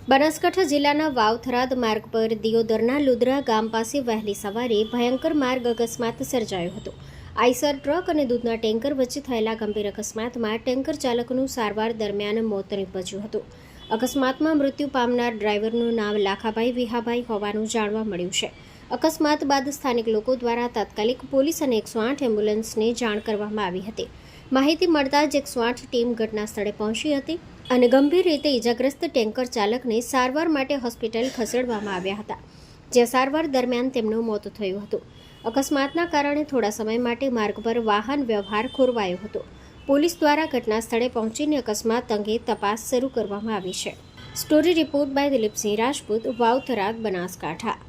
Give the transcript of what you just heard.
બનાસકાંઠા જિલ્લાના વાવ-થરાદ માર્ગ પર દિયોદરના લુદ્રા ગામ પાસે વહેલી સવારે ભયંકર માર્ગ અકસ્માત સર્જાયો હતો. આઈસર ટ્રક અને દૂધના ટેન્કર વચ્ચે થયેલા ગંભીર અકસ્માતમાં ટેન્કર ચાલકનું સારવાર દરમિયાન મોત નીપજ્યું હતું. અકસ્માતમાં મૃત્યુ પામનાર ડ્રાઈવરનું નામ લાખાભાઈ વિહાભાઈ હોવાનું જાણવા મળ્યું છે. અકસ્માત બાદ સ્થાનિક લોકો દ્વારા તાત્કાલિક પોલીસ અને 108 એમ્બ્યુલન્સને જાણ કરવામાં આવી હતી. માહિતી મળતા જ 108 ટીમ ઘટના સ્થળે પહોંચી હતી અને ગંભીર રીતે ઇજાગ્રસ્ત ટેન્કર ચાલકને સારવાર માટે હોસ્પિટલ ખસેડવામાં આવ્યા હતા, જ્યાં સારવાર દરમિયાન તેમનું મોત થયું હતું. અકસ્માતના કારણે થોડા સમય માટે માર્ગ પર વાહન વ્યવહાર ખોરવાયો હતો. પોલીસ દ્વારા ઘટના સ્થળે પહોંચીને અકસ્માત અંગે તપાસ શરૂ કરવામાં આવી છે. Story report by Dilipsinh Rajput, વાવ-થરાદ, Banaskantha.